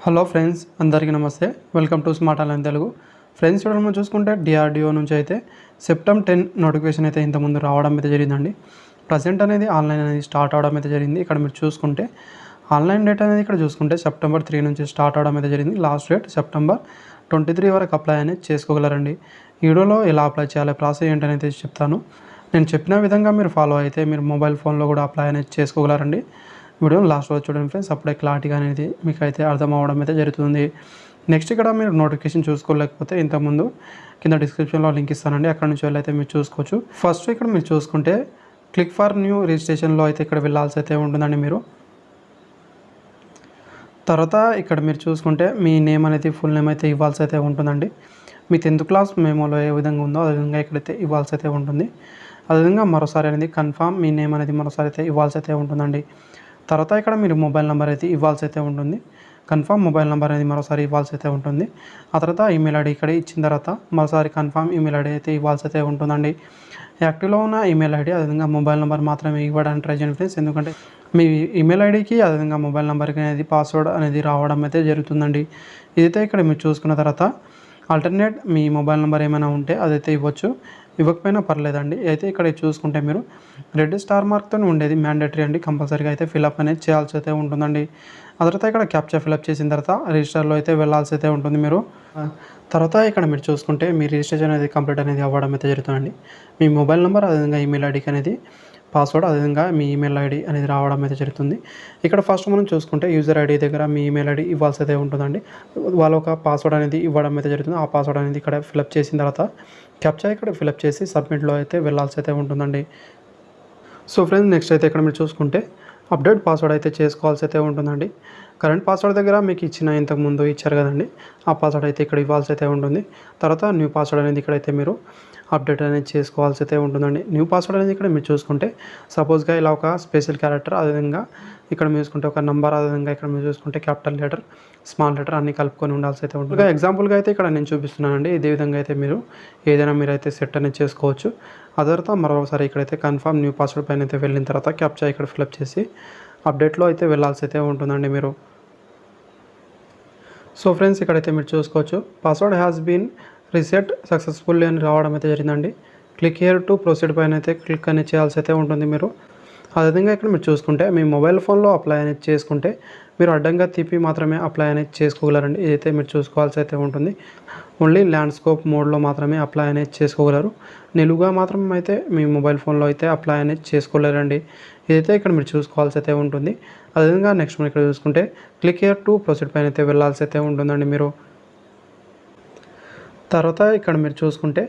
Hello friends, అందరికీ నమస్తే. Welcome to smart online Telugu. Friends, ఇక్కడ మనం చూసుకుంటే డిఆర్డిఓ నుంచి అయితే సెప్టెంబర్ 10 నోటిఫికేషన్ అయితే ఇంతకుముందు రావడం అయితే జరిగిందండి. ప్రజెంట్ అనేది ఆన్లైన్ అనేది స్టార్ట్ అవడం అయితే జరిగింది. ఇక్కడ మీరు చూసుకుంటే ఆన్లైన్ డేట్ అనేది ఇక్కడ చూసుకుంటే సెప్టెంబర్ 3 నుంచి స్టార్ట్ అవడం అయితే జరిగింది. లాస్ట్ డేట్ సెప్టెంబర్ 23 వరకు అప్లై అనేది చేసుకోగలరండి. ఈ వీడియోలో ఎలా అప్లై చేయాలి, ప్రాసెస్ ఏంటనేది చెప్తాను. నేను చెప్పిన విధంగా మీరు ఫాలో అయితే మీరు మొబైల్ ఫోన్లో కూడా అప్లై అనేది చేసుకోగలరండి. వీడియోని లాస్ట్ వరకు చూడండి ఫ్రెండ్స్, అప్పుడే క్లారిటీగా అనేది మీకు అయితే అర్థం అవ్వడం అయితే జరుగుతుంది. నెక్స్ట్ ఇక్కడ మీరు నోటిఫికేషన్ చూసుకోలేకపోతే ఇంతకుముందు కింద డిస్క్రిప్షన్లో లింక్ ఇస్తానండి, అక్కడ నుంచి వెళ్ళి అయితే మీరు చూసుకోవచ్చు. ఫస్ట్ ఇక్కడ మీరు చూసుకుంటే క్లిక్ ఫర్ న్యూ రిజిస్ట్రేషన్లో అయితే ఇక్కడ వెళ్ళాల్సి అయితే ఉంటుందండి. మీరు తర్వాత ఇక్కడ మీరు చూసుకుంటే మీ నేమ్ అనేది ఫుల్ నేమ్ అయితే ఇవ్వాల్సి అయితే ఉంటుందండి. మీ 10th క్లాస్ మెమోలో ఏ విధంగా ఉందో అదేవిధంగా ఇక్కడైతే ఇవ్వాల్సి అయితే ఉంటుంది. అదేవిధంగా మరోసారి అనేది కన్ఫామ్ మీ నేమ్ అనేది మరోసారి అయితే ఇవ్వాల్సి అయితే ఉంటుందండి. తర్వాత ఇక్కడ మీరు మొబైల్ నెంబర్ అయితే ఇవ్వాల్సి అయితే ఉంటుంది. కన్ఫామ్ మొబైల్ నెంబర్ అనేది మరోసారి ఇవ్వాల్సి అయితే ఉంటుంది. ఆ తర్వాత ఈమెయిల్ ఐడి ఇక్కడ ఇచ్చిన తర్వాత మరోసారి కన్ఫామ్ ఈమెయిల్ ఐడి అయితే ఇవ్వాల్సి అయితే ఉంటుందండి. యాక్టివ్లో ఉన్న ఈమెయిల్ ఐడి అదేవిధంగా మొబైల్ నెంబర్ మాత్రమే ఇవ్వడానికి ట్రై చేయండి ఫ్రెండ్స్, ఎందుకంటే మీ ఈమెయిల్ ఐడికి అదేవిధంగా మొబైల్ నెంబర్కి అనేది పాస్వర్డ్ అనేది రావడం అయితే జరుగుతుందండి. ఇదైతే ఇక్కడ మీరు చూసుకున్న తర్వాత ఆల్టర్నేట్ మీ మొబైల్ నెంబర్ ఏమైనా ఉంటే అదైతే ఇవ్వచ్చు, ఇవ్వకపోయినా పర్లేదండి. అయితే ఇక్కడ చూసుకుంటే మీరు రెడ్ స్టార్ మార్క్తో ఉండేది మ్యాండేటరీ అండి, కంపల్సరీగా అయితే ఫిలప్ అనేది చేయాల్సి అయితే ఉంటుందండి. ఆ తర్వాత ఇక్కడ క్యాప్చా ఫిలప్ చేసిన తర్వాత రిజిస్టర్లో అయితే వెళ్ళాల్సి అయితే ఉంటుంది మీరు. తర్వాత ఇక్కడ మీరు చూసుకుంటే మీ రిజిస్ట్రేషన్ అనేది కంప్లీట్ అనేది అవ్వడం అయితే జరుగుతుందండి. మీ మొబైల్ నెంబర్ అదేవిధంగా ఈమెయిల్ ఐడికి అనేది పాస్వర్డ్ అదేవిధంగా మీ ఈమెయిల్ ఐడి అనేది రావడం అయితే జరుగుతుంది. ఇక్కడ ఫస్ట్ మనం చూసుకుంటే యూజర్ ఐడి దగ్గర మీ ఈమెయిల్ ఐడి ఇవ్వాల్సి అయితే ఉంటుందండి. వాళ్ళు ఒక పాస్వర్డ్ అనేది ఇవ్వడం అయితే జరుగుతుంది. ఆ పాస్వర్డ్ అనేది ఇక్కడ ఫిలప్ చేసిన తర్వాత క్యాప్చా ఇక్కడ ఫిలప్ చేసి సబ్మిట్లో అయితే వెళ్ళాల్సి అయితే ఉంటుందండి. సో ఫ్రెండ్స్, నెక్స్ట్ అయితే ఇక్కడ మీరు చూసుకుంటే అప్డేట్ పాస్వర్డ్ అయితే చేసుకోవాల్సి అయితే ఉంటుందండి. కరెంట్ పాస్వర్డ్ దగ్గర మీకు ఇచ్చిన ఇంతకుముందు ఇచ్చారు కదండి, ఆ పాస్వర్డ్ అయితే ఇక్కడ ఇవ్వాల్సి అయితే ఉంటుంది. తర్వాత న్యూ పాస్వర్డ్ అనేది ఇక్కడైతే మీరు అప్డేట్ అనేది చేసుకోవాల్సి అయితే ఉంటుందండి. న్యూ పాస్వర్డ్ అనేది ఇక్కడ మీరు చూసుకుంటే సపోజ్గా ఇలా ఒక స్పెషల్ క్యారెక్టర్ అదేవిధంగా ఇక్కడ మీరు చూసుకుంటే ఒక నెంబర్ అదేవిధంగా ఇక్కడ మీరు చూసుకుంటే క్యాపిటల్ లెటర్ స్మాల్ లెటర్ అన్ని కలుపుకొని ఉండాల్సి అయితే ఉంటుంది. ఎగ్జాంపుల్గా అయితే ఇక్కడ నేను చూపిస్తున్నానండి. ఇదే విధంగా అయితే మీరు ఏదైనా మీరు అయితే సెట్ అనేది చేసుకోవచ్చు. ఆ తర్వాత మరోసారి ఇక్కడైతే కన్ఫర్మ్ న్యూ పాస్వర్డ్ పైన అయితే వెళ్ళిన తర్వాత క్యాప్చా ఇక్కడ ఫిలప్ చేసి అప్డేట్లో అయితే వెళ్ళాల్సి అయితే ఉంటుందండి మీరు. సో ఫ్రెండ్స్, ఇక్కడైతే మీరు చూసుకోవచ్చు password has been reset successfully అని రావడం అయితే జరిగిందండి. క్లిక్ హియర్ టు ప్రొసీడ్ పైన అయితే క్లిక్ అనేది చేయాల్సి అయితే ఉంటుంది మీరు. అదేవిధంగా ఇక్కడ మీరు చూసుకుంటే మీ మొబైల్ ఫోన్లో అప్లై అనేది చేసుకుంటే మీరు అడ్డంగా తిప్పి మాత్రమే అప్లై అనేది చేసుకోగలరండి. ఇదైతే మీరు చూసుకోవాల్సి అయితే ఉంటుంది. ఓన్లీ ల్యాండ్స్కోప్ మోడ్లో మాత్రమే అప్లై అనేది చేసుకోగలరు. నిలువుగా మాత్రం అయితే మీ మొబైల్ ఫోన్లో అయితే అప్లై అనేది చేసుకోలేరండి. ఇదైతే ఇక్కడ మీరు చూసుకోవాల్సి అయితే ఉంటుంది. అదేవిధంగా నెక్స్ట్ మనం ఇక్కడ చూసుకుంటే క్లిక్ హియర్ టు ప్రొసీడ్ పైన అయితే వెళ్ళాల్సి అయితే ఉంటుందండి మీరు. తర్వాత ఇక్కడ మీరు చూసుకుంటే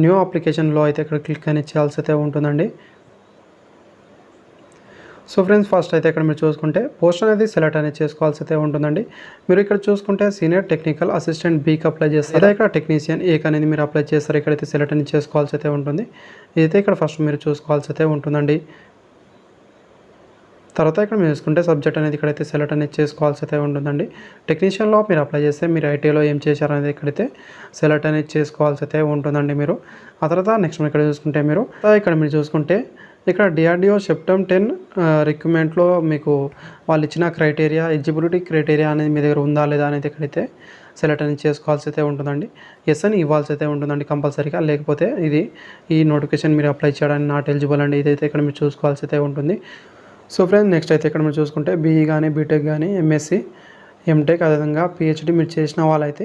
న్యూ అప్లికేషన్లో అయితే ఇక్కడ క్లిక్ అనేది చేయాల్సి అయితే ఉంటుందండి. సో ఫ్రెండ్స్, ఫస్ట్ అయితే ఇక్కడ మీరు చూసుకుంటే పోస్ట్ అనేది సెలెక్ట్ అనేది చేసుకోవాల్సి అయితే ఉంటుందండి. మీరు ఇక్కడ చూసుకుంటే సీనియర్ టెక్నికల్ అసిస్టెంట్ బీకి అప్లై చేస్తారు, అదే ఇక్కడ టెక్నీషియన్ ఏకి అనేది మీరు అప్లై చేస్తారు. ఇక్కడైతే సెలెక్ట్ అనేది చేసుకోవాల్సి అయితే ఉంటుంది. ఇదైతే ఇక్కడ ఫస్ట్ మీరు చూసుకోవాల్సి అయితే ఉంటుందండి. తర్వాత ఇక్కడ మీరు చూసుకుంటే సబ్జెక్ట్ అనేది ఇక్కడైతే సెలెక్ట్ అనేది చేసుకోవాల్సి అయితే ఉంటుందండి. టెక్నీషియన్లో మీరు అప్లై చేస్తే మీరు ఐటీలో ఏం చేశారనేది ఇక్కడైతే సెలెక్ట్ అనేది చేసుకోవాల్సి అయితే ఉంటుందండి మీరు. ఆ తర్వాత నెక్స్ట్ ఇక్కడ చూసుకుంటే మీరు ఇక్కడ మీరు చూసుకుంటే ఇక్కడ డిఆర్డిఓ సెప్టెంబర్ 10 రిక్రూట్మెంట్లో మీకు వాళ్ళు ఇచ్చిన క్రైటీరియా ఎలిజిబిలిటీ క్రైటీరియా అనేది మీ దగ్గర ఉందా లేదా అనేది ఇక్కడైతే సెలెక్ట్ అనేది చేసుకోవాల్సి అయితే ఉంటుందండి. ఎస్ అని ఇవ్వాల్సి అయితే ఉంటుందండి కంపల్సరీగా, లేకపోతే ఇది ఈ నోటిఫికేషన్ మీరు అప్లై చేయడానికి నాట్ ఎలిజిబుల్ అండి. ఇదైతే ఇక్కడ మీరు చూసుకోవాల్సి అయితే ఉంటుంది. సో ఫ్రెండ్స్, నెక్స్ట్ అయితే ఇక్కడ మీరు చూసుకుంటే బీఈ కానీ బీటెక్ కానీ ఎంఎస్సి ఎంటెక్ అదేవిధంగా పిహెచ్డి మీరు చేసిన వాళ్ళైతే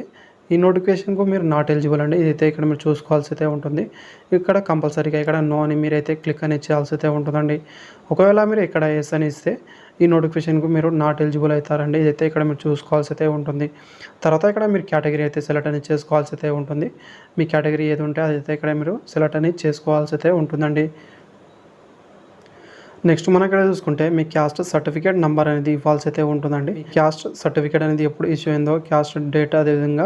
ఈ నోటిఫికేషన్కు మీరు నాట్ ఎలిజిబుల్ అండి. ఇదైతే ఇక్కడ మీరు చూసుకోవాల్సి అయితే ఉంటుంది. ఇక్కడ కంపల్సరీగా ఇక్కడ నో అని మీరైతే క్లిక్ అనేది చేయాల్సి అయితే ఉంటుందండి. ఒకవేళ మీరు ఇక్కడ ఎస్ అని ఇస్తే ఈ నోటిఫికేషన్కు మీరు నాట్ ఎలిజిబుల్ అవుతారండి. ఇదైతే ఇక్కడ మీరు చూసుకోవాల్సి అయితే ఉంటుంది. తర్వాత ఇక్కడ మీరు కేటగిరీ అయితే సెలెక్ట్ అనేది చేసుకోవాల్సి అయితే ఉంటుంది. మీ కేటగిరీ ఏది ఉంటే అదైతే ఇక్కడ మీరు సెలెక్ట్ అనేది చేసుకోవాల్సి అయితే ఉంటుందండి. నెక్స్ట్ మనం ఇక్కడ చూసుకుంటే మీ క్యాస్ట్ సర్టిఫికేట్ నెంబర్ అనేది ఇవ్వాల్సి అయితే ఉంటుందండి. క్యాస్ట్ సర్టిఫికేట్ అనేది ఎప్పుడు ఇష్యూ అయిందో క్యాస్ట్ డేట్ అదేవిధంగా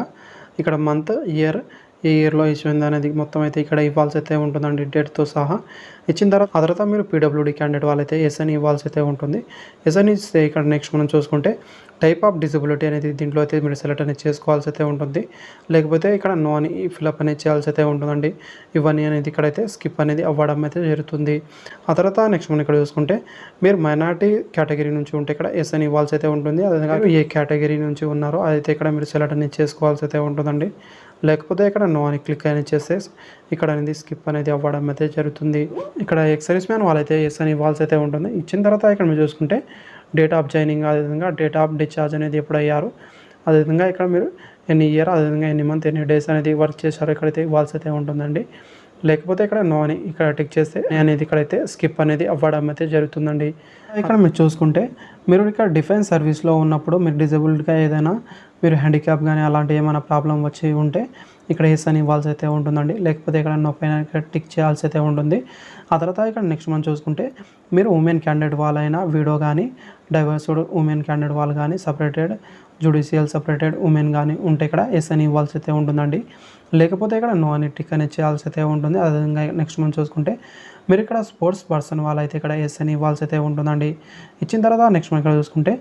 ఇక్కడ మంత్ ఇయర్ ఏ ఇయర్లో ఇష్యూ అయింది అనేది మొత్తం అయితే ఇక్కడ ఇవ్వాల్సి అయితే ఉంటుందండి, డేట్తో సహా. ఇచ్చిన తర్వాత మీరు పీడబ్ల్యూడీ క్యాండిడేట్ వాళ్ళైతే ఎస్ అని ఇవ్వాల్సి అయితే ఉంటుంది. ఎస్ అని ఇస్తే ఇక్కడ నెక్స్ట్ మనం చూసుకుంటే టైప్ ఆఫ్ డిజబిలిటీ అనేది దీంట్లో అయితే మీరు సెలెక్ట్ అనేది చేసుకోవాల్సి అయితే ఉంటుంది. లేకపోతే ఇక్కడ నో అని ఫిలప్ అనేది చేయాల్సి అయితే ఉంటుందండి. ఇవన్నీ అనేది ఇక్కడైతే స్కిప్ అనేది అవ్వడం అయితే జరుగుతుంది. ఆ తర్వాత నెక్స్ట్ మనం ఇక్కడ చూసుకుంటే మీరు మైనారిటీ కేటగిరీ నుంచి ఉంటే ఇక్కడ ఎస్ అని ఇవ్వాల్సి అయితే ఉంటుంది. అదేవిధంగా ఏ కేటగిరీ నుంచి ఉన్నారో అదైతే ఇక్కడ మీరు సెలెక్ట్ అనేది చేసుకోవాల్సి అయితే ఉంటుందండి. లేకపోతే ఇక్కడ నో అని క్లిక్ అనేది చేస్తే ఇక్కడ అనేది స్కిప్ అనేది అవ్వడం అయితే జరుగుతుంది. ఇక్కడ ఎక్సర్వీస్ మ్యాన్ వాళ్ళైతే ఎస్ అని ఇవ్వాల్సి అయితే ఉంటుంది. ఇచ్చిన తర్వాత ఇక్కడ మీరు చూసుకుంటే డేట్ ఆఫ్ జాయినింగ్, అదేవిధంగా డేట్ ఆఫ్ డిశ్చార్జ్ అనేది ఎప్పుడు అయ్యారు, అదేవిధంగా ఇక్కడ మీరు ఎన్ని ఇయర్, అదేవిధంగా ఎన్ని మంత్, ఎన్ని డేస్ అనేది వర్క్ చేశారో ఇక్కడైతే ఇవ్వాల్సి అయితే ఉంటుందండి. లేకపోతే ఇక్కడ నో అని ఇక్కడ టిక్ చేస్తే అనేది ఇక్కడైతే స్కిప్ అనేది అవ్వడం అయితే జరుగుతుందండి. ఇక్కడ మీరు చూసుకుంటే మీరు ఇక్కడ డిఫెన్స్ సర్వీస్లో ఉన్నప్పుడు మీరు డిజబుల్డ్గా ఏదైనా మీరు హ్యాండిక్యాప్ కానీ అలాంటి ఏమైనా ప్రాబ్లం వచ్చి ఉంటే ఇక్కడ ఎస్ అని ఇవ్వాల్సి అయితే ఉంటుందండి. లేకపోతే ఇక్కడ నో పైన ఇక్కడ టిక్ చేయాల్సి అయితే ఉంటుంది. ఆ తర్వాత ఇక్కడ నెక్స్ట్ మనం చూసుకుంటే మీరు ఉమెన్ క్యాండిడేట్ వాళ్ళైనా వీడో కానీ డైవర్స్డ్ ఉమెన్ క్యాండిడేట్ వాళ్ళు కానీ సపరేటెడ్ జ్యుడిషియల్ సపరేటెడ్ ఉమెన్ కానీ ఉంటే ఇక్కడ ఎస్ అని ఇవ్వాల్సి అయితే ఉంటుందండి. లేకపోతే ఇక్కడ నో అని టిక్ అనేది చేయాల్సి అయితే ఉంటుంది. అదేవిధంగా నెక్స్ట్ మనం చూసుకుంటే మీరు ఇక్కడ స్పోర్ట్స్ పర్సన్ వాళ్ళైతే ఇక్కడ ఎస్ అని ఇవ్వాల్సి అయితే ఉంటుందండి. ఇచ్చిన తర్వాత నెక్స్ట్ మనం ఇక్కడ చూసుకుంటే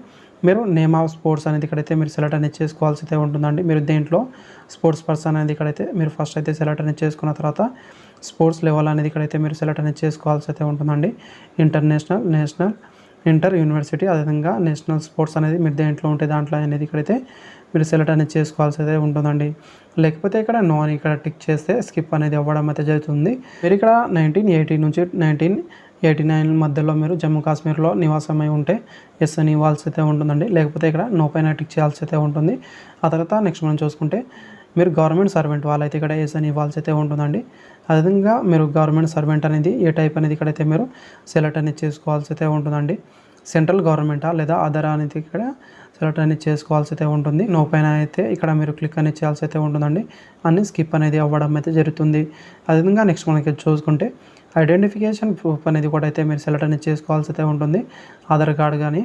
మీరు నేమ్ ఆఫ్ స్పోర్ట్స్ అనేది ఇక్కడైతే మీరు సెలెక్ట్ అనేది చేసుకోవాల్సి అయితే ఉంటుందండి. మీరు దేంట్లో స్పోర్ట్స్ పర్సన్ అనేది ఇక్కడైతే మీరు ఫస్ట్ అయితే సెలెక్ట్ అనేది చేసుకున్న తర్వాత స్పోర్ట్స్ లెవెల్ అనేది ఇక్కడైతే మీరు సెలెక్ట్ అనేది చేసుకోవాల్సి అయితే ఉంటుందండి. ఇంటర్నేషనల్, నేషనల్, ఇంటర్ యూనివర్సిటీ, అదేవిధంగా నేషనల్ స్పోర్ట్స్ అనేది మీరు దేంట్లో ఉంటే దాంట్లో అనేది ఇక్కడైతే మీరు సెలెక్ట్ అనేది చేసుకోవాల్సి అయితే ఉంటుందండి. లేకపోతే ఇక్కడ నో అని ఇక్కడ టిక్ చేస్తే స్కిప్ అనేది అవ్వడం అయితే జరుగుతుంది. మీరు ఇక్కడ 1980 నుంచి 1989 మధ్యలో మీరు జమ్మూ కాశ్మీర్లో నివాసమై ఉంటే ఎస్ అని ఇవ్వాల్సి అయితే ఉంటుందండి. లేకపోతే ఇక్కడ నో పైన టిక్ చేయాల్సి అయితే ఉంటుంది. ఆ తర్వాత నెక్స్ట్ మనం చూసుకుంటే మీరు గవర్నమెంట్ సర్వెంట్ వాళ్ళైతే ఇక్కడ ఎస్ అని ఇవ్వాల్సి అయితే ఉంటుందండి. అదేవిధంగా మీరు గవర్నమెంట్ సర్వెంట్ అనేది ఏ టైప్ అనేది ఇక్కడైతే మీరు సెలెక్ట్ అనేది చేసుకోవాల్సి అయితే ఉంటుందండి. సెంట్రల్ గవర్నమెంటా లేదా అదర్ అనేది ఇక్కడ సెలెక్ట్ అనేది చేసుకోవాల్సి అయితే ఉంటుంది. నో పైన అయితే ఇక్కడ మీరు క్లిక్ అనేది చేయాల్సి అయితే ఉంటుందండి. అన్ని స్కిప్ అనేది అవ్వడం అయితే జరుగుతుంది. అదేవిధంగా నెక్స్ట్ మనకి చూసుకుంటే ఐడెంటిఫికేషన్ ప్రూఫ్ అనేది కూడా అయితే మీరు సెలెక్ట్ అనేది చేసుకోవాల్సి అయితే ఉంటుంది. ఆధార్ కార్డ్ కానీ,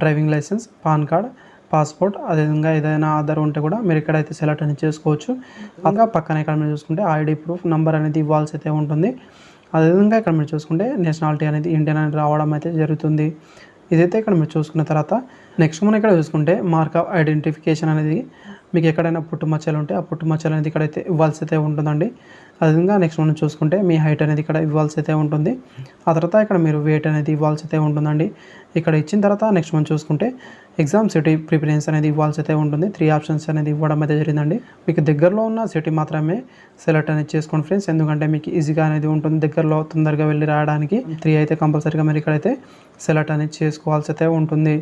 driving license, PAN card, passport, అదేవిధంగా ఏదైనా ఆధార్ ఉంటే కూడా మీరు ఇక్కడైతే సెలెక్ట్ అనేది చేసుకోవచ్చు. అలాగా పక్కన ఇక్కడ మీరు చూసుకుంటే ఐడి ప్రూఫ్ నెంబర్ అనేది ఇవ్వాల్సి అయితే ఉంటుంది. అదేవిధంగా ఇక్కడ మీరు చూసుకుంటే నేషనాలిటీ అనేది ఇండియన్ అనేది రావడం అయితే జరుగుతుంది. ఇదైతే ఇక్కడ మీరు చూసుకున్న తర్వాత నెక్స్ట్ మనం ఇక్కడ చూసుకుంటే మార్క్ ఆఫ్ ఐడెంటిఫికేషన్ అనేది మీకు ఎక్కడైనా పుట్టుమచ్చలు ఉంటే ఆ పుట్టుమచ్చలు అనేది ఇక్కడైతే ఇవ్వాల్సి అయితే ఉంటుందండి. అదేవిధంగా నెక్స్ట్ మనం చూసుకుంటే మీ హైట్ అనేది ఇక్కడ ఇవ్వాల్సి అయితే ఉంటుంది. ఆ తర్వాత ఇక్కడ మీరు వెయిట్ అనేది ఇవ్వాల్సి అయితే ఉంటుందండి. ఇక్కడ ఇచ్చిన తర్వాత నెక్స్ట్ మనం చూసుకుంటే ఎగ్జామ్ సిటీ ప్రిఫరెన్స్ అనేది ఇవ్వాల్సి అయితే ఉంటుంది. 3 ఆప్షన్స్ అనేది ఇవ్వడం అయితే జరిగిందండి. మీకు దగ్గరలో ఉన్న సిటీ మాత్రమే సెలెక్ట్ అనేది చేసుకోండి ఫ్రెండ్స్, ఎందుకంటే మీకు ఈజీగా అనేది ఉంటుంది దగ్గరలో తొందరగా వెళ్ళి రావడానికి. 3 అయితే కంపల్సరీగా మీరు ఇక్కడైతే సెలెక్ట్ అనేది చేసుకోవాల్సి అయితే ఉంటుంది.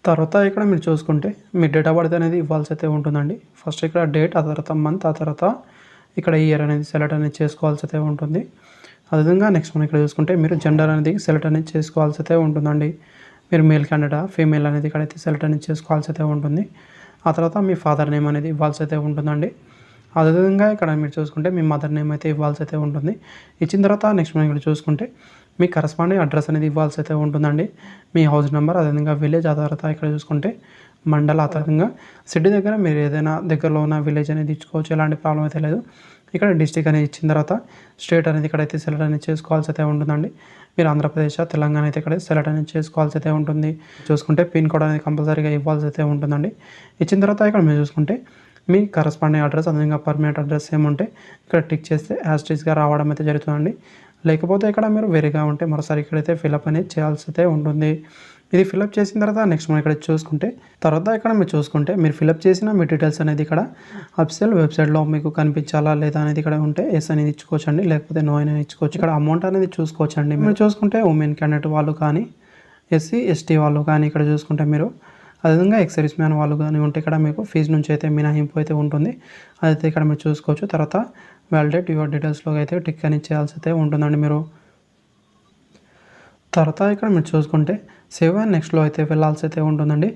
తర్వాత ఇక్కడ మీరు చూసుకుంటే మీ డేట్ ఆఫ్ బర్త్ అనేది ఇవ్వాల్సి అయితే ఉంటుందండి. ఫస్ట్ ఇక్కడ డేట్, ఆ తర్వాత మంత్, ఆ తర్వాత ఇక్కడ ఇయర్ అనేది సెలెక్ట్ అనేది చేసుకోవాల్సి అయితే ఉంటుంది. అదేవిధంగా నెక్స్ట్ మనం ఇక్కడ చూసుకుంటే మీరు జెండర్ అనేది సెలెక్ట్ అనేది చేసుకోవాల్సి అయితే ఉంటుందండి. మీరు మేల్ క్యాండిడేటా ఫీమేల్ అనేది ఇక్కడైతే సెలెక్ట్ అనేది చేసుకోవాల్సి అయితే ఉంటుంది. ఆ తర్వాత మీ ఫాదర్ నేమ్ అనేది ఇవ్వాల్సి అయితే ఉంటుందండి. అదేవిధంగా ఇక్కడ మీరు చూసుకుంటే మీ మదర్ నేమ్ అయితే ఇవ్వాల్సి అయితే ఉంటుంది. ఇచ్చిన తర్వాత నెక్స్ట్ మనం ఇక్కడ చూసుకుంటే మీ కరస్పాండింగ్ అడ్రస్ అనేది ఇవ్వాల్సి అయితే ఉంటుందండి. మీ హౌస్ నెంబర్, అదేవిధంగా విలేజ్, ఆ తర్వాత ఇక్కడ చూసుకుంటే మండల్, ఆ తర్వాత సిటీ దగ్గర మీరు ఏదైనా దగ్గరలో ఉన్న విలేజ్ అనేది ఇచ్చుకోవచ్చు, ఎలాంటి ప్రాబ్లం అయితే లేదు. ఇక్కడ డిస్టిక్ అనేది ఇచ్చిన తర్వాత స్టేట్ అనేది ఇక్కడైతే సెలెక్ట్ అనేది చేసుకోవాల్సి అయితే ఉంటుందండి. మీరు ఆంధ్రప్రదేశ్, తెలంగాణ అయితే ఇక్కడ సెలెక్ట్ అనేది చేసుకోవాల్సి అయితే ఉంటుంది. చూసుకుంటే పిన్ కోడ్ అనేది కంపల్సరీగా ఇవ్వాల్సి అయితే ఉంటుందండి. ఇచ్చిన తర్వాత ఇక్కడ మీరు చూసుకుంటే మీ కరస్పాండింగ్ అడ్రస్, అదేవిధంగా పర్మనెంట్ అడ్రస్ ఏముంటే ఇక్కడ టిక్ చేస్తే యాస్టీస్గా రావడం అయితే జరుగుతుందండి. లేకపోతే ఇక్కడ మీరు వేరేగా ఉంటే మరోసారి ఇక్కడైతే ఫిలప్ అనేది చేయాల్సి అయితే ఉంటుంది. ఇది ఫిలప్ చేసిన తర్వాత నెక్స్ట్ మనం ఇక్కడ చూసుకుంటే తర్వాత ఇక్కడ మీరు చూసుకుంటే మీరు ఫిలప్ చేసిన మీ డీటెయిల్స్ అనేది ఇక్కడ అఫీషియల్ వెబ్సైట్లో మీకు కనిపించాలా లేదా అనేది ఇక్కడ ఉంటే ఎస్ అనేది ఇచ్చుకోవచ్చండి, లేకపోతే నో అనేది ఇచ్చుకోవచ్చు. ఇక్కడ అమౌంట్ అనేది చూసుకోవచ్చండి. మీరు చూసుకుంటే ఉమెన్ క్యాండిడేట్ వాళ్ళు కానీ, ఎస్సీ ఎస్టీ వాళ్ళు కానీ ఇక్కడ చూసుకుంటే మీరు, అదేవిధంగా ఎక్సర్వీస్ మ్యాన్ వాళ్ళు కానీ ఉంటే ఇక్కడ మీకు ఫీజు నుంచి అయితే మినహాయింపు అయితే ఉంటుంది. అదైతే ఇక్కడ మీరు చూసుకోవచ్చు. తర్వాత వ్యాలిడేట్ యువర్ డీటెయిల్స్లో అయితే టిక్ అని చేయాల్సి అయితే ఉంటుందండి మీరు. తర్వాత ఇక్కడ మీరు చూసుకుంటే సేవ్ అండ్ నెక్స్ట్లో అయితే వెళ్ళాల్సి అయితే ఉంటుందండి.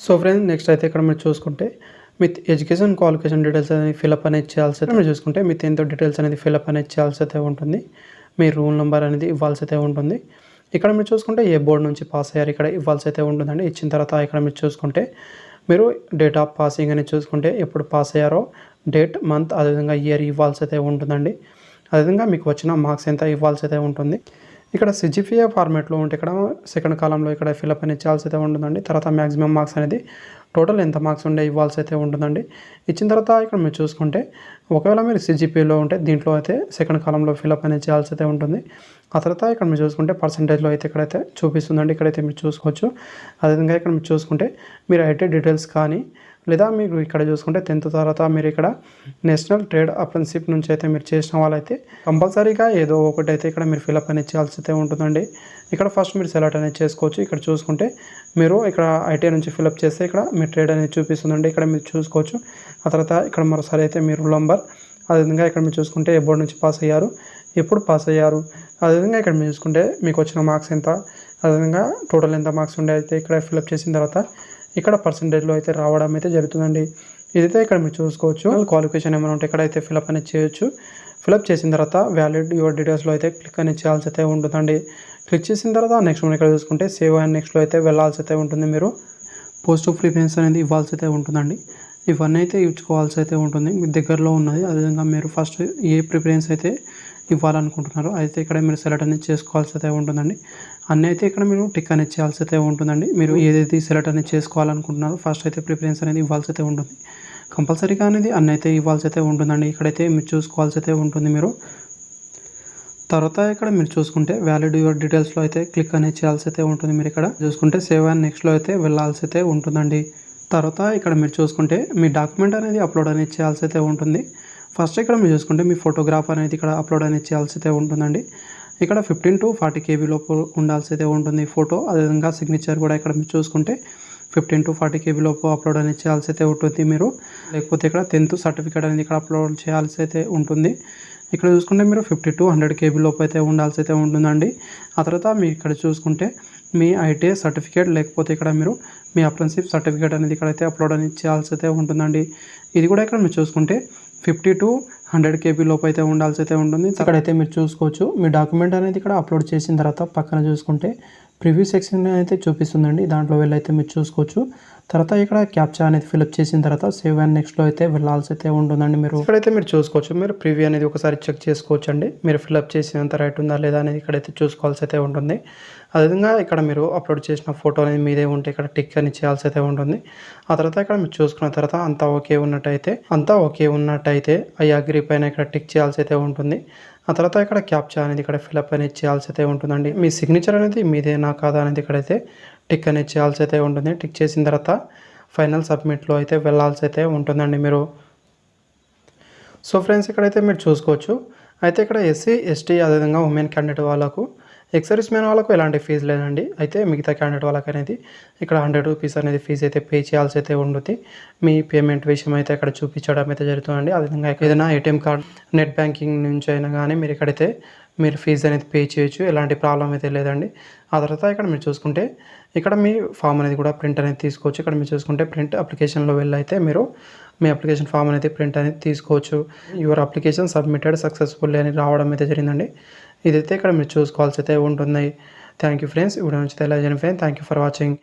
సో ఫ్రెండ్స్ నెక్స్ట్ అయితే ఇక్కడ మీరు చూసుకుంటే మీ ఎడ్యుకేషన్ క్వాలిఫికేషన్ డీటెయిల్స్ అనేది ఫిలప్ అనేది చేయాల్సి అయితే మీరు చూసుకుంటే మీ 10th డీటెయిల్స్ అనేది ఫిలప్ అనేది చేయాల్సి అయితే ఉంటుంది. మీ రూల్ నెంబర్ అనేది ఇవ్వాల్సి అయితే ఉంటుంది. ఇక్కడ మీరు చూసుకుంటే ఏ బోర్డు నుంచి పాస్ అయ్యారు ఇక్కడ ఇవ్వాల్సి అయితే ఉంటుందండి. ఇచ్చిన తర్వాత ఇక్కడ మీరు చూసుకుంటే మీరు డేట్ ఆఫ్ పాసింగ్ అని చూసుకుంటే ఎప్పుడు పాస్ అయ్యారో డేట్, మంత్, అదేవిధంగా ఇయర్ ఇవ్వాల్సి అయితే ఉంటుందండి. అదేవిధంగా మీకు వచ్చిన మార్క్స్ ఎంత ఇవ్వాల్సి అయితే ఉంటుంది. ఇక్కడ సిజిపిఏ ఫార్మాట్‌లో ఉంటే ఇక్కడ సెకండ్ కాలమ్‌లో ఇక్కడ ఫిలప్ అనేది చేయాల్సి అయితే ఉంటుందండి. తర్వాత మాక్సిమం మార్క్స్ అనేది టోటల్ ఎంత మార్క్స్ ఉండే ఇవ్వాల్సి అయితే ఉంటుందండి. ఇచ్చిన తర్వాత ఇక్కడ మీరు చూసుకుంటే ఒకవేళ మీరు సిజిపిఏలో ఉంటే దీంట్లో అయితే సెకండ్ కాలమ్‌లో ఫిలప్ అనేది చేయాల్సి అయితే ఉంటుంది. ఆ తర్వాత ఇక్కడ మీరు చూసుకుంటే పర్సెంటేజ్‌లో అయితే ఇక్కడైతే చూపిస్తుందండి. ఇక్కడైతే మీరు చూసుకోవచ్చు. అదేవిధంగా ఇక్కడ మీరు చూసుకుంటే మీరు ఐటీ డీటెయిల్స్ కానీ లేదా మీరు ఇక్కడ చూసుకుంటే 10th తర్వాత మీరు ఇక్కడ నేషనల్ ట్రేడ్ అప్రెంటిస్‌షిప్ నుంచి అయితే మీరు చేసిన వాళ్ళైతే కంపల్సరీగా ఏదో ఒకటైతే ఇక్కడ మీరు ఫిలప్ అనేది చేయాల్సి అయితే ఉంటుందండి. ఇక్కడ ఫస్ట్ మీరు సెలెక్ట్ అనేది చేసుకోవచ్చు. ఇక్కడ చూసుకుంటే మీరు ఇక్కడ ఐటీ నుంచి ఫిలప్ చేస్తే ఇక్కడ మీ ట్రేడ్ అనేది చూపిస్తుందండి. ఇక్కడ మీరు చూసుకోవచ్చు. ఆ తర్వాత ఇక్కడ మరోసారి అయితే మీ రూల్ నంబర్, అదేవిధంగా ఇక్కడ మీరు చూసుకుంటే ఏ బోర్డ్ నుంచి పాస్ అయ్యారు, ఎప్పుడు పాస్ అయ్యారు, అదేవిధంగా ఇక్కడ మీరు చూసుకుంటే మీకు వచ్చిన మార్క్స్ ఎంత, అదేవిధంగా టోటల్ ఎంత మార్క్స్ ఉండే అయితే ఇక్కడ ఫిలప్ చేసిన తర్వాత ఇక్కడ పర్సెంటేజ్‌లో అయితే రావడం అయితే జరుగుతుందండి. ఇదైతే ఇక్కడ మీరు చూసుకోవచ్చు. క్వాలిఫికేషన్ ఏమైనా ఉంటే ఇక్కడైతే ఫిలప్ అనేది చేయొచ్చు. ఫిలప్ చేసిన తర్వాత వ్యాలిడ్ యువర్ డీటెయిల్స్‌లో అయితే క్లిక్ అనేది చేయాల్సి అయితే ఉంటుందండి. క్లిక్ చేసిన తర్వాత నెక్స్ట్ మనం ఇక్కడ చూసుకుంటే సేవ్ అండ్ నెక్స్ట్‌లో అయితే వెళ్ళాల్సి అయితే ఉంటుంది. మీరు పోస్ట్ ఆఫ్ ప్రిఫరెన్స్ అనేది ఇవ్వాల్సి అయితే ఉంటుందండి. ఇవన్నీ అయితే ఇచ్చుకోవాల్సి అయితే ఉంటుంది. మీ దగ్గరలో ఉన్నది. అదేవిధంగా మీరు ఫస్ట్ ఏ ప్రిఫరెన్స్ అయితే ఇవ్వాలనుకుంటున్నారో అయితే ఇక్కడ మీరు సెలెక్ట్ అనేది చేసుకోవాల్సి అయితే ఉంటుందండి. అన్నీ అయితే ఇక్కడ మీరు టిక్ అనేది చేయాల్సి అయితే ఉంటుందండి. మీరు ఏదైతే సెలెక్ట్ అనేది చేసుకోవాలనుకుంటున్నారో ఫస్ట్ అయితే ప్రిఫరెన్స్ అనేది ఇవ్వాల్సి అయితే ఉంటుంది. కంపల్సరీగా అనేది అన్నీ అయితే ఇవ్వాల్సి అయితే ఉంటుందండి. ఇక్కడైతే మీరు చూసుకోవాల్సి అయితే ఉంటుంది. మీరు తర్వాత ఇక్కడ మీరు చూసుకుంటే వ్యాలిడ్ యువర్ డీటెయిల్స్‌లో అయితే క్లిక్ అనేది చేయాల్సి అయితే ఉంటుంది. మీరు ఇక్కడ చూసుకుంటే సేవ్ అండ్ నెక్స్ట్‌లో అయితే వెళ్ళాల్సి అయితే ఉంటుందండి. తర్వాత ఇక్కడ మీరు చూసుకుంటే మీ డాక్యుమెంట్ అనేది అప్లోడ్ అనేది చేయాల్సి అయితే ఉంటుంది. ఫస్ట్ ఇక్కడ మీరు చూసుకుంటే మీ ఫోటోగ్రాఫ్ అనేది ఇక్కడ అప్లోడ్ అనేది చేయాల్సి అయితే ఉంటుందండి. ఇక్కడ 15 to 40 KB లోపు ఉండాల్సి అయితే ఉంటుంది ఫోటో. అదేవిధంగా సిగ్నేచర్ కూడా ఇక్కడ మీరు చూసుకుంటే 15 to 40 KB లోపు అప్లోడ్ అనేది చేయాల్సి అయితే ఉంటుంది. మీరు లేకపోతే ఇక్కడ 10th సర్టిఫికేట్ అనేది ఇక్కడ అప్లోడ్ చేయాల్సి అయితే ఉంటుంది. ఇక్కడ చూసుకుంటే మీరు 50 to 100 KB లోపు అయితే ఉండాల్సి అయితే ఉంటుందండి. ఆ తర్వాత మీరు ఇక్కడ చూసుకుంటే మీ ఐటీఐ సర్టిఫికేట్ లేకపోతే ఇక్కడ మీరు మీ అప్రెంటిస్‌షిప్ సర్టిఫికేట్ అనేది ఇక్కడైతే అప్లోడ్ అనేది చేయాల్సి అయితే ఉంటుందండి. ఇది కూడా ఇక్కడ మీరు చూసుకుంటే 50 to 100 KB లోపు అయితే ఉండాల్సి అయితే ఉంటుంది. ఇక్కడైతే మీరు చూసుకోవచ్చు. మీ డాక్యుమెంట్ అనేది ఇక్కడ అప్లోడ్ చేసిన తర్వాత పక్కన చూసుకుంటే ప్రివ్యూ సెక్షన్ అయితే చూపిస్తుందండి. దాంట్లో వెళ్ళైతే మీరు చూసుకోవచ్చు. తర్వాత ఇక్కడ క్యాప్చా అనేది ఫిలప్ చేసిన తర్వాత సేవ్ అండ్ నెక్స్ట్‌లో అయితే వెళ్ళాల్సి అయితే ఉంటుందండి. మీరు ఇక్కడైతే మీరు చూసుకోవచ్చు. మీరు ప్రివ్యూ అనేది ఒకసారి చెక్ చేసుకోవచ్చు అండి. మీరు ఫిలప్ చేసినంత రైట్ ఉందా లేదా అనేది ఇక్కడైతే చూసుకోవాల్సి అయితే ఉంటుంది. అదేవిధంగా ఇక్కడ మీరు అప్లోడ్ చేసిన ఫోటో అనేది మీదే ఉంటే ఇక్కడ టిక్ అని చేయాల్సి అయితే ఉంటుంది. ఆ తర్వాత ఇక్కడ మీరు చూసుకున్న తర్వాత అంతా ఓకే ఉన్నట్టయితే ఐ అగ్రీ పైన ఇక్కడ టిక్ చేయాల్సి అయితే ఉంటుంది. ఆ తర్వాత ఇక్కడ క్యాప్చా అనేది ఇక్కడ ఫిలప్ అనేది చేయాల్సి అయితే ఉంటుందండి. మీ సిగ్నేచర్ అనేది మీదేనా కాదా అనేది ఇక్కడైతే టిక్ అనేది చేయాల్సి అయితే ఉంటుంది. టిక్ చేసిన తర్వాత ఫైనల్ సబ్మిట్‌లో అయితే వెళ్ళాల్సి అయితే ఉంటుందండి మీరు. సో ఫ్రెండ్స్ ఇక్కడైతే మీరు చూసుకోవచ్చు. అయితే ఇక్కడ ఎస్సీ, ఎస్టీ అదేవిధంగా ఉమెన్ క్యాండిడేట్ వాళ్ళకు, ఎక్స్ సర్వీస్ మ్యాన్ వాళ్ళకు ఎలాంటి ఫీజు లేదండి. అయితే మిగతా క్యాండిడేట్ వాళ్ళకి అనేది ఇక్కడ ₹100 అనేది ఫీజు అయితే పే చేయాల్సి అయితే ఉంటుంది. మీ పేమెంట్ విషయం అయితే ఇక్కడ చూపించడం అయితే జరుగుతుందండి. అదేవిధంగా ఏదైనా ఏటీఎం కార్డ్, నెట్ బ్యాంకింగ్ నుంచి అయినా కానీ మీరు ఇక్కడైతే మీరు ఫీజు అనేది పే చేయొచ్చు. ఎలాంటి ప్రాబ్లం అయితే లేదండి. ఆ తర్వాత ఇక్కడ మీరు చూసుకుంటే ఇక్కడ మీ ఫామ్ అనేది కూడా ప్రింట్ అనేది తీసుకోవచ్చు. ఇక్కడ మీరు చూసుకుంటే ప్రింట్ అప్లికేషన్‌లో వెళ్ళి అయితే మీరు మీ అప్లికేషన్ ఫామ్ అనేది ప్రింట్ అనేది తీసుకోవచ్చు. యువర్ అప్లికేషన్ సబ్మిటెడ్ సక్సెస్‌ఫుల్లీ అని రావడం అయితే జరిగిందండి. ఇదైతే ఇక్కడ మీరు చూసుకోవాల్సి అయితే ఉంటుంది. Thank you friends. ఈ వీడియో నచ్చితే లైక్ చేయండి friends. Thank you for watching.